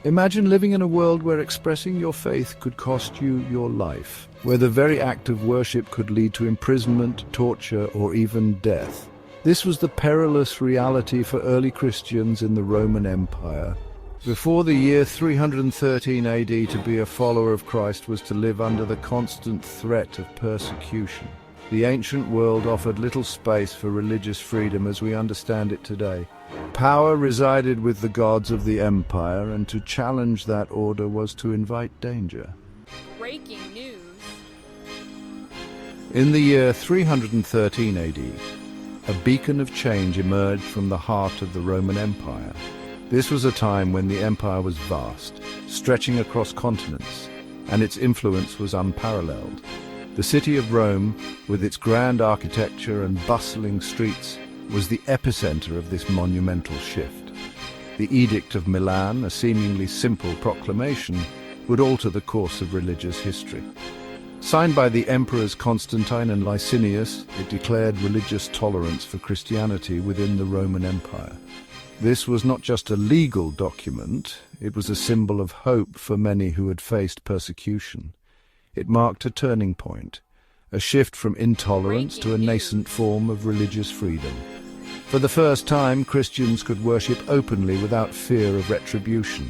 Imagine living in a world where expressing your faith could cost you your life, where the very act of worship could lead to imprisonment, torture, or even death. This was the perilous reality for early Christians in the Roman Empire. Before the year 313 AD, to be a follower of Christ was to live under the constant threat of persecution. The ancient world offered little space for religious freedom as we understand it today. Power resided with the gods of the empire, and to challenge that order was to invite danger. Breaking news. In the year 313 AD, a beacon of change emerged from the heart of the Roman Empire. This was a time when the empire was vast, stretching across continents, and its influence was unparalleled. The city of Rome, with its grand architecture and bustling streets, was the epicenter of this monumental shift. The Edict of Milan, a seemingly simple proclamation, would alter the course of religious history. Signed by the emperors Constantine and Licinius, it declared religious tolerance for Christianity within the Roman Empire. This was not just a legal document, it was a symbol of hope for many who had faced persecution. It marked a turning point, a shift from intolerance to a nascent form of religious freedom. For the first time, Christians could worship openly without fear of retribution.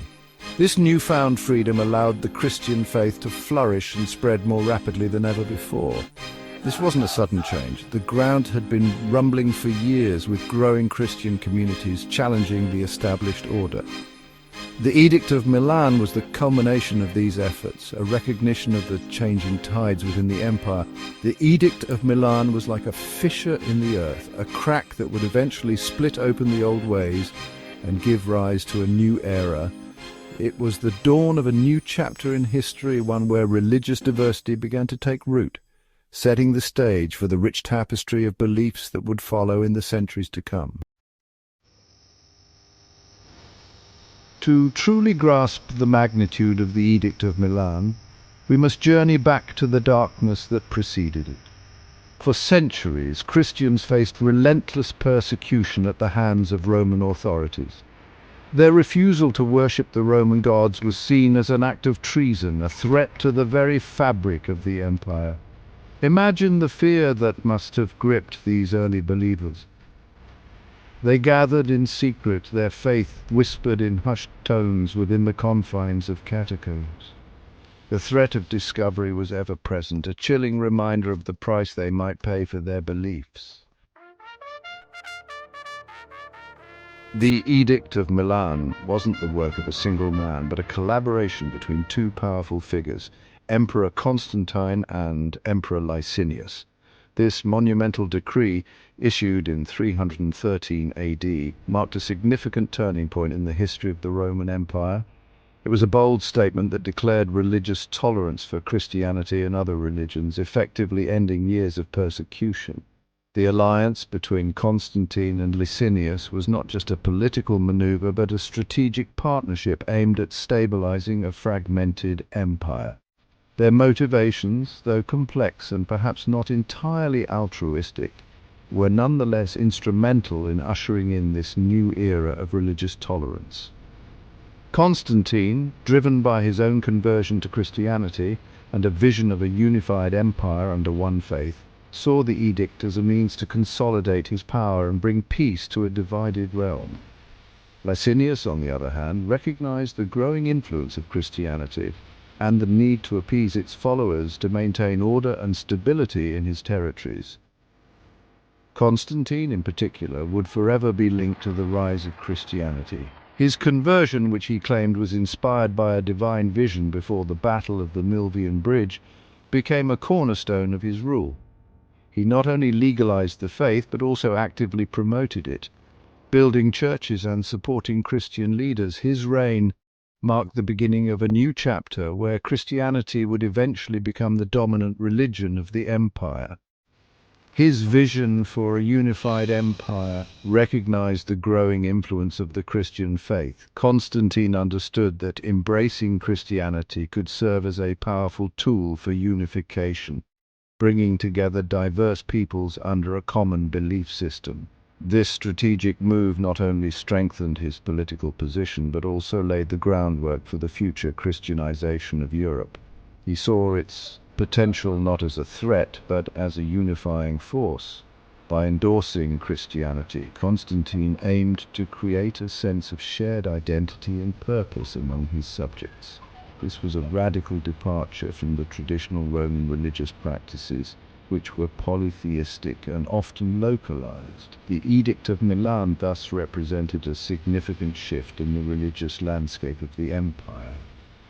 This newfound freedom allowed the Christian faith to flourish and spread more rapidly than ever before. This wasn't a sudden change. The ground had been rumbling for years, with growing Christian communities challenging the established order. The Edict of Milan was the culmination of these efforts, a recognition of the changing tides within the empire. The Edict of Milan was like a fissure in the earth, a crack that would eventually split open the old ways and give rise to a new era. It was the dawn of a new chapter in history, one where religious diversity began to take root, setting the stage for the rich tapestry of beliefs that would follow in the centuries to come. To truly grasp the magnitude of the Edict of Milan, we must journey back to the darkness that preceded it. For centuries, Christians faced relentless persecution at the hands of Roman authorities. Their refusal to worship the Roman gods was seen as an act of treason, a threat to the very fabric of the empire. Imagine the fear that must have gripped these early believers. They gathered in secret, their faith whispered in hushed tones within the confines of catacombs. The threat of discovery was ever present, a chilling reminder of the price they might pay for their beliefs. The Edict of Milan wasn't the work of a single man, but a collaboration between two powerful figures, Emperor Constantine and Emperor Licinius. This monumental decree, issued in 313 AD, marked a significant turning point in the history of the Roman Empire. It was a bold statement that declared religious tolerance for Christianity and other religions, effectively ending years of persecution. The alliance between Constantine and Licinius was not just a political maneuver, but a strategic partnership aimed at stabilizing a fragmented empire. Their motivations, though complex and perhaps not entirely altruistic, were nonetheless instrumental in ushering in this new era of religious tolerance. Constantine, driven by his own conversion to Christianity and a vision of a unified empire under one faith, saw the edict as a means to consolidate his power and bring peace to a divided realm. Licinius, on the other hand, recognized the growing influence of Christianity and the need to appease its followers to maintain order and stability in his territories. Constantine, in particular, would forever be linked to the rise of Christianity. His conversion, which he claimed was inspired by a divine vision before the Battle of the Milvian Bridge, became a cornerstone of his rule. He not only legalized the faith, but also actively promoted it, building churches and supporting Christian leaders. His reign marked the beginning of a new chapter where Christianity would eventually become the dominant religion of the empire. His vision for a unified empire recognized the growing influence of the Christian faith. Constantine understood that embracing Christianity could serve as a powerful tool for unification, bringing together diverse peoples under a common belief system. This strategic move not only strengthened his political position, but also laid the groundwork for the future Christianization of Europe. He saw its potential not as a threat, but as a unifying force. By endorsing Christianity, Constantine aimed to create a sense of shared identity and purpose among his subjects. This was a radical departure from the traditional Roman religious practices, which were polytheistic and often localized. The Edict of Milan thus represented a significant shift in the religious landscape of the empire.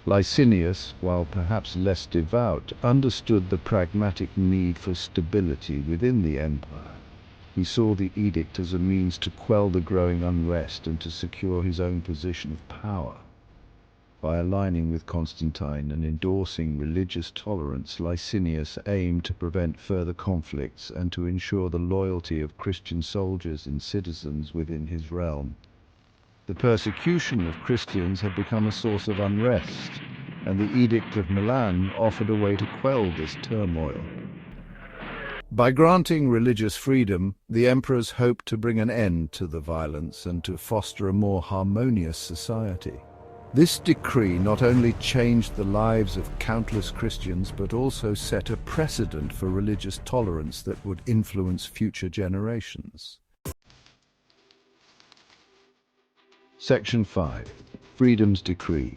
Licinius, while perhaps less devout, understood the pragmatic need for stability within the empire. He saw the edict as a means to quell the growing unrest and to secure his own position of power. By aligning with Constantine and endorsing religious tolerance, Licinius aimed to prevent further conflicts and to ensure the loyalty of Christian soldiers and citizens within his realm. The persecution of Christians had become a source of unrest, and the Edict of Milan offered a way to quell this turmoil. By granting religious freedom, the emperors hoped to bring an end to the violence and to foster a more harmonious society. This decree not only changed the lives of countless Christians, but also set a precedent for religious tolerance that would influence future generations. Section 5. Freedom's Decree.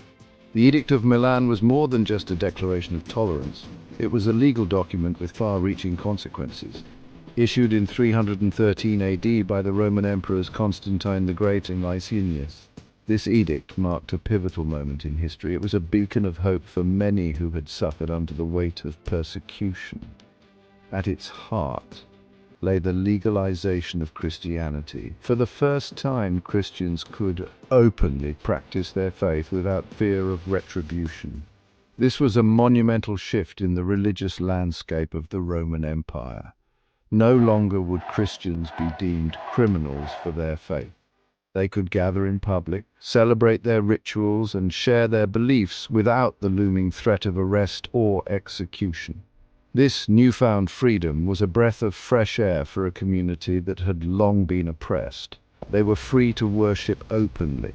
The Edict of Milan was more than just a declaration of tolerance. It was a legal document with far-reaching consequences. Issued in 313 AD by the Roman emperors Constantine the Great and Licinius, this edict marked a pivotal moment in history. It was a beacon of hope for many who had suffered under the weight of persecution. At its heart lay the legalization of Christianity. For the first time, Christians could openly practice their faith without fear of retribution. This was a monumental shift in the religious landscape of the Roman Empire. No longer would Christians be deemed criminals for their faith. They could gather in public, celebrate their rituals, and share their beliefs without the looming threat of arrest or execution. This newfound freedom was a breath of fresh air for a community that had long been oppressed. They were free to worship openly,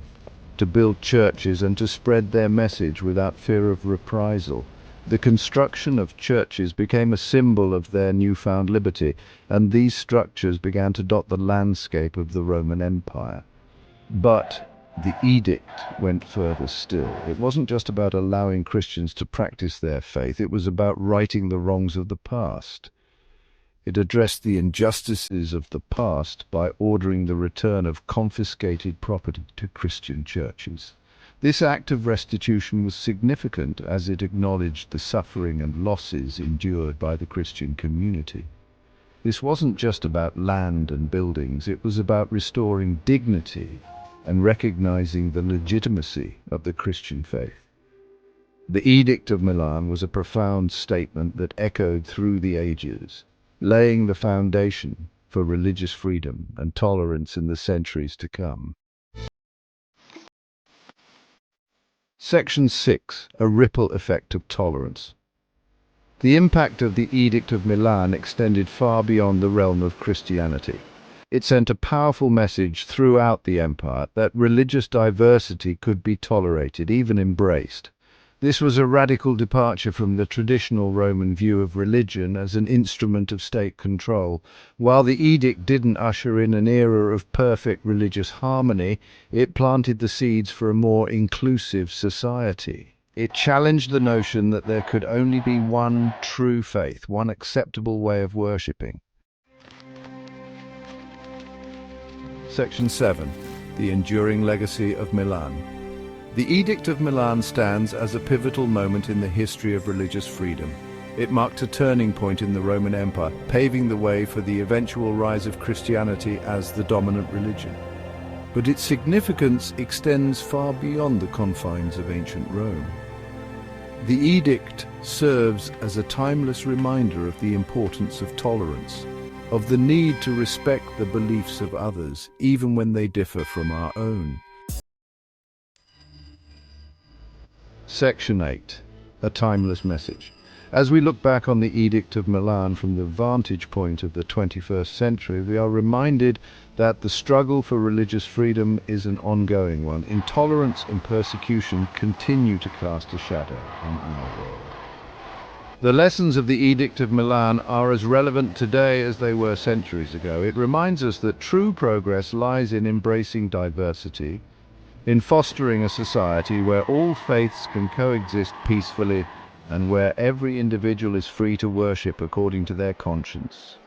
to build churches, and to spread their message without fear of reprisal. The construction of churches became a symbol of their newfound liberty, and these structures began to dot the landscape of the Roman Empire. But the edict went further still. It wasn't just about allowing Christians to practice their faith, it was about righting the wrongs of the past. It addressed the injustices of the past by ordering the return of confiscated property to Christian churches. This act of restitution was significant as it acknowledged the suffering and losses endured by the Christian community. This wasn't just about land and buildings, it was about restoring dignity and recognizing the legitimacy of the Christian faith. The Edict of Milan was a profound statement that echoed through the ages, laying the foundation for religious freedom and tolerance in the centuries to come. Section 6. A ripple effect of tolerance. The impact of the Edict of Milan extended far beyond the realm of Christianity. It sent a powerful message throughout the empire that religious diversity could be tolerated, even embraced. This was a radical departure from the traditional Roman view of religion as an instrument of state control. While the edict didn't usher in an era of perfect religious harmony, it planted the seeds for a more inclusive society. It challenged the notion that there could only be one true faith, one acceptable way of worshipping. Section 7. The enduring legacy of Milan. The Edict of Milan stands as a pivotal moment in the history of religious freedom. It marked a turning point in the Roman Empire, paving the way for the eventual rise of Christianity as the dominant religion. But its significance extends far beyond the confines of ancient Rome. The edict serves as a timeless reminder of the importance of tolerance, of the need to respect the beliefs of others, even when they differ from our own. Section 8. A timeless message. As we look back on the Edict of Milan from the vantage point of the 21st century, we are reminded that the struggle for religious freedom is an ongoing one. Intolerance and persecution continue to cast a shadow on our world. The lessons of the Edict of Milan are as relevant today as they were centuries ago. It reminds us that true progress lies in embracing diversity, in fostering a society where all faiths can coexist peacefully and where every individual is free to worship according to their conscience.